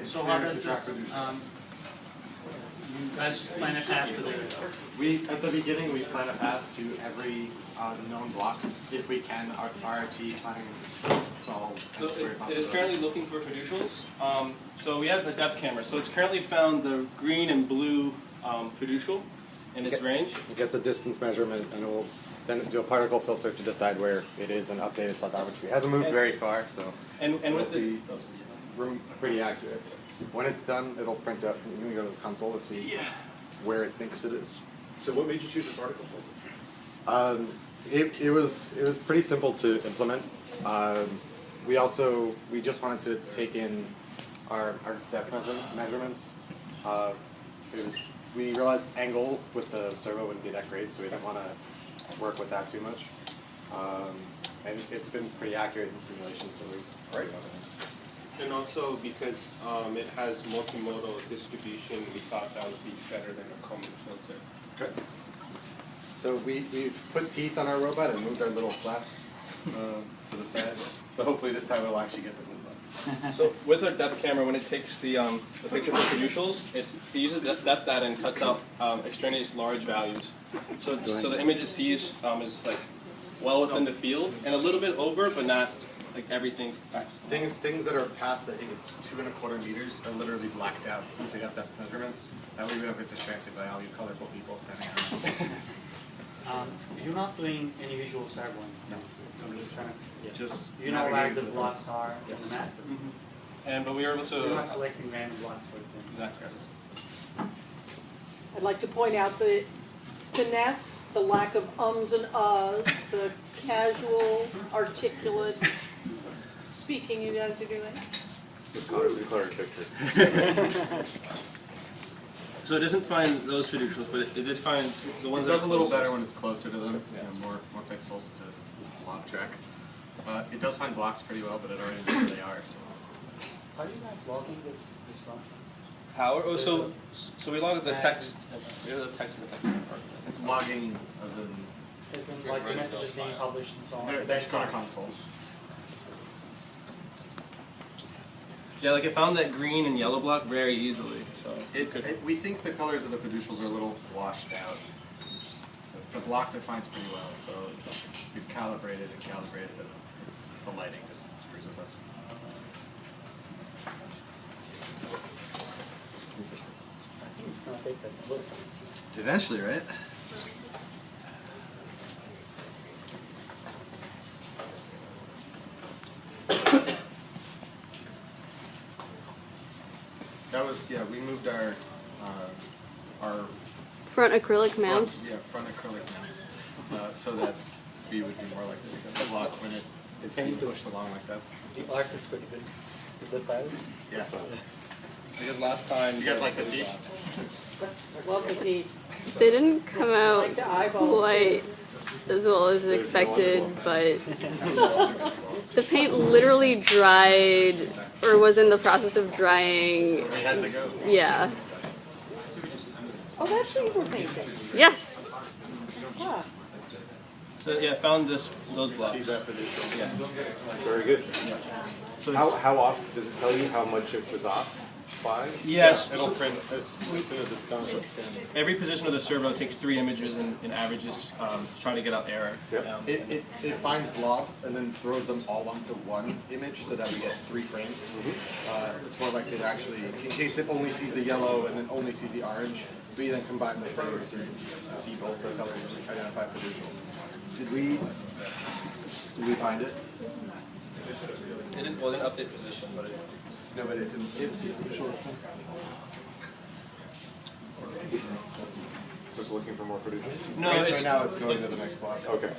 So how does this, you guys just plan a path to the... At the beginning, we plan a path to every known block. If we can, our RT planning, it's all So it is currently looking for fiducials. So we have a depth camera. So it's currently found the green and blue fiducial in its range. It gets a distance measurement, and it will then do a particle filter to decide where it is and update its arbitrary. It hasn't moved very far, so and with the we're pretty accurate. When it's done, it'll print up. You can go to the console to see where it thinks it is. So what made you choose a particle filter? It was pretty simple to implement. We just wanted to take in our depth measurements. We realized angle with the servo wouldn't be that great, so we didn't want to work with that too much. And it's been pretty accurate in simulation, so we Right. And also because it has multimodal distribution, we thought that would be better than a common filter. Okay. So we put teeth on our robot and moved our little flaps to the side. So hopefully this time it'll actually get the move up. So with our depth camera, when it takes the picture of the fiducials, it uses depth data and cuts out extraneous large values. So the image it sees is like well within the field and a little bit over, but not like everything. Things that are past, I think it's 2¼ meters, are literally blacked out since we have depth measurements. That way we don't get distracted by all you colorful people standing around. You're not doing any visual sampling? No. You're just trying to, Just you know where navigating the to the blocks are Yes. on the map? But we were able You're not to. collecting random blocks, for example. Exactly. Yes. I'd like to point out the finesse, the lack of ums and uhs, the casual, articulate speaking you guys are doing. This Connor's declaring victory. So it doesn't find those fiducials, but it did find the ones It that does are a little closest. better when it's closer to them. Yes. More pixels to block track. It does find blocks pretty well, but it already knows where they are. So How are you guys logging this function? How? Oh, so we log the text. We have the text in the text part. logging as in Isn't like the messages being published and so on? they're just going to console. Yeah, like it found that green and yellow block very easily. So We think the colors of the fiducials are a little washed out. The blocks it finds pretty well, so we've calibrated, but the lighting just screws with us. I think it's going to take that a little time. Eventually, right? That was, we moved our Front acrylic mounts. front acrylic mounts, so that we would be more likely to get the block when it is being pushed along like that. The arc is pretty good. Is that silent? Yeah. because last time. You guys like the teeth? Love the teeth. They didn't come out Like the eyeballs quite as well as expected, but the paint literally dried, or was in the process of drying. We had to go. Yeah. Oh, that's what you were painting. Yes. Ah. So yeah, found those blocks. Sees that fiducial. Yeah. Very good. So How off does it tell you how much it was off by? yes. It'll print as soon as it's done. So it's good. Every position of the servo takes 3 images and averages to try to get out error. Yep. It finds blobs and then throws them all onto one image so that we get 3 frames. It's more likely to actually, in case it only sees the yellow and then only sees the orange, we then combine the frames and see both the colors and identify fiducial. Did we find it? It didn't update position, but it. No, but it didn't see the fiducial that time. Just looking for more producers? No, Right it's now it's going to the next block. Okay.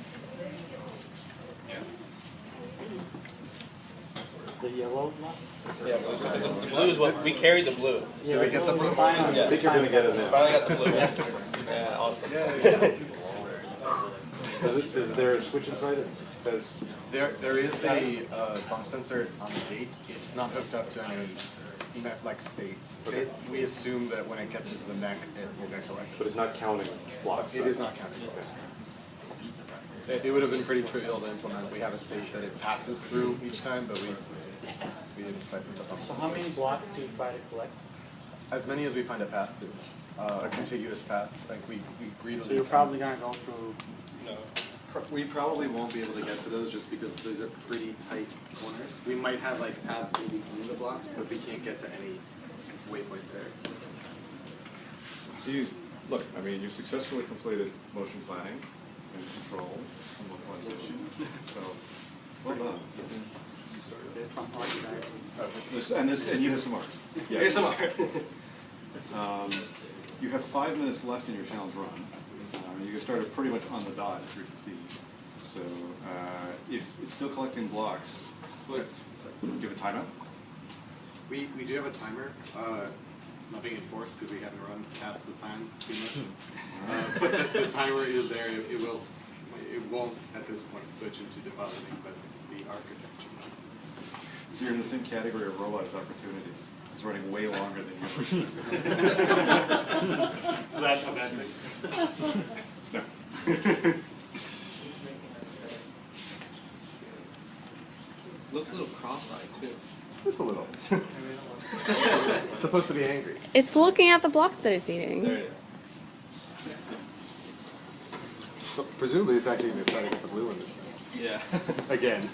The yellow block? Yeah, the blue is what we carried the blue. Did we get the blue? Finally. I think you're going to get it now. Finally got the blue. Yeah, awesome. Is there a switch inside that says? There is a bump sensor on the gate. It's not hooked up to any like state. We assume that when it gets into the neck, it will get collected. But it's not counting blocks. It is not counting. It would have been pretty trivial to implement. We have a state that it passes through each time, but we didn't fight with the bumps. So how many blocks do you try to collect? As many as we find a path to, a contiguous path. Like we greedily. So you're probably gonna go through. No. We probably won't be able to get to those just because those are pretty tight corners. We might have like paths in between the blocks, but we can't get to any waypoint there. So you, look, I mean, you successfully completed motion planning and control and localization. So, well done. There's some art there. And you have some art. Yeah. Here's some art. You have 5 minutes left in your challenge run. You can start it pretty much on the dot at 3:15. So if it's still collecting blocks, give a timeout. We do have a timer. It's not being enforced because we haven't run past the time too much. But the timer is there. It won't at this point switch into depositing, but the architecture does. So you're in the same category of Robotics opportunity. It's running way longer than you. Is that a bad thing? No. Looks a little cross-eyed too. Just a little. It's supposed to be angry. It's looking at the blocks that it's eating. There you go. So presumably it's actually going to try to get the blue one this time. Yeah. Again.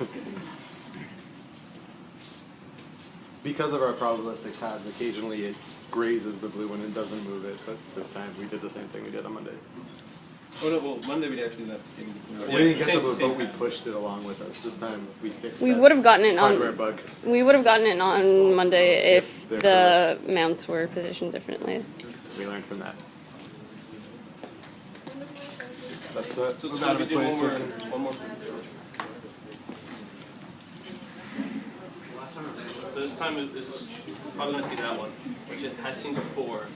Because of our probabilistic paths, occasionally it grazes the blue one and doesn't move it, but this time we did the same thing we did on Monday. Oh no, well Monday we actually left. We didn't get the blue, but we pushed it along with us. This time we fixed We that would have gotten it hardware on. bug. We would have gotten it on Monday if If the mounts were positioned differently. We learned from that. That's So about maybe its do way. one more. So this time is probably gonna see that one, which it has seen before.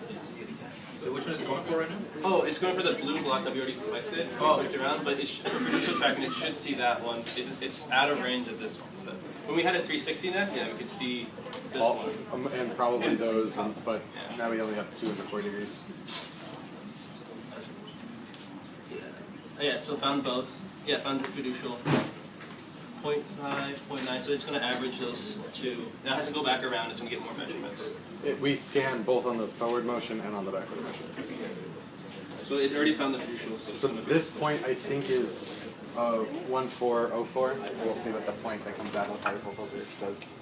So which one is it going for right now? Oh, it's going for the blue block that we already collected. Pushed around, but it's for initial tracking. It should see that one. It's out of range of this one. But when we had a 360 net, yeah, we could see this one. And probably those, but now we only have 2 in the 4 degrees. Yeah, so found both. Yeah, found the fiducial. 0.5, 0.9, so it's going to average those two. Now it has to go back around, it's going to get more measurements. We scan both on the forward motion and on the backward motion. So it already found the fiducial. So this point I think is 1404. We'll see what the point that comes out of the particle filter says.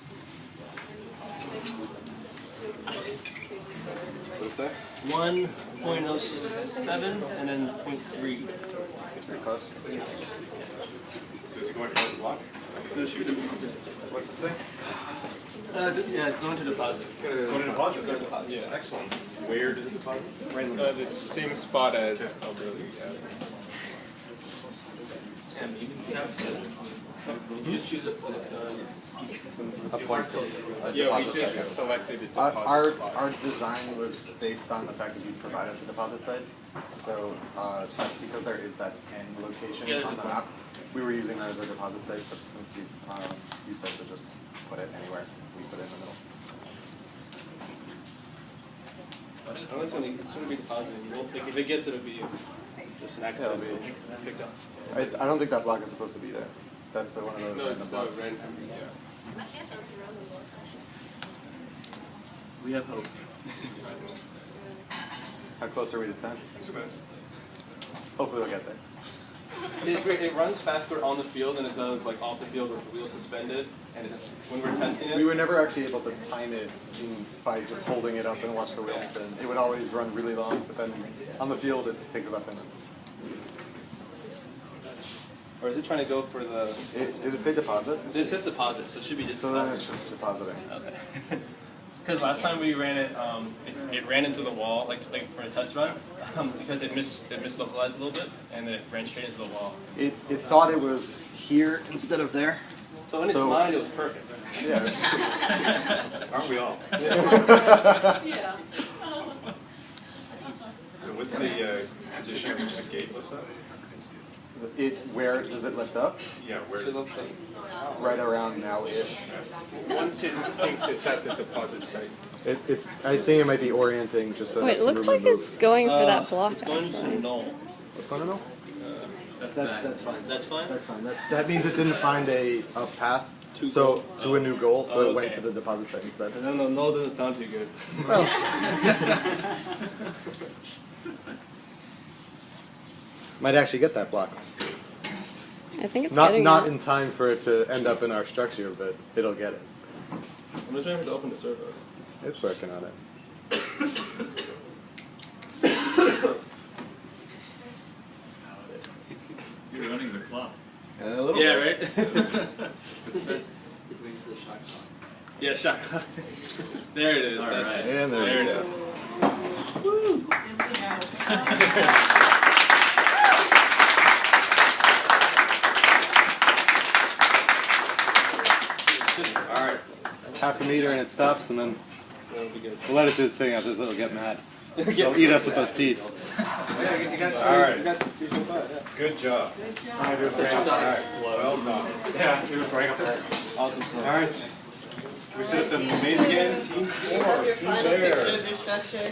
What did it say? 1.07 and then 0.3. Pretty close. So is it going for the block? What's it say? Yeah, going to deposit. Going to deposit? Yeah. Excellent. Where does it deposit? Right in the middle. The same spot as Alberti. You just choose a point. Yeah, we just selected the deposit spot. Our design was based on the fact that you provide us a deposit site. So because there is that end location on the map, we were using that as a deposit site. But since you said to just put it anywhere, we put it in the middle. it's going to be deposited. If it gets it, it'll be just an accident. Yeah, it'll be- Picked up. I don't think that block is supposed to be there. That's one of the No, random it's blocks. random. Yeah. We have hope. How close are we to 10? 2 minutes. Hopefully we'll get there. It's great. It runs faster on the field than it does like off the field with the wheel suspended. And it's, when we're testing it, We were never actually able to time it by just holding it up and watch the wheel spin. It would always run really long, but then on the field it takes about 10 minutes. or is it trying to go for the? Did it say deposit? It says deposit, so it should be just. So then it's just depositing. Okay. Because last time we ran it, it ran into the wall, like for a test run, because it mislocalized a little bit, and then it ran straight into the wall. It thought it was here instead of there. So in its mind, it was perfect. Yeah. Aren't we all? Yeah. So what's the position at which the gate lifts up? Where does it lift up? Yeah, where It looked like- Right around now-ish. Once it thinks it's at the deposit site. I think it might be orienting just so. Wait, it looks like it's going for that block. It's going to actually. null. What's going on? That's That's fine. That's fine. That's fine. That means it didn't find a path So to a new goal, so Oh, it went okay. to the deposit site instead. I don't know. No, it doesn't sound too good. Well, might actually get that block. I think it's Not getting not it. in time for it to end up in our structure, but it'll get it. I'm just trying to open the server. It's working on it. You're running the clock. A little Yeah, bit. right. Suspense. He's waiting for the shot clock. Yeah, shot clock. There it is. All That's right. it. And there There you it go. is. All right. Half a meter and it stops, and then That'll be good. we'll let it do its thing. After it'll get mad. It'll eat us with those teeth. All right. Good job. Well done. Yeah, he was right up there. Awesome stuff. All right. Can we set up the maze again? Team 4. Team Bear. your structure.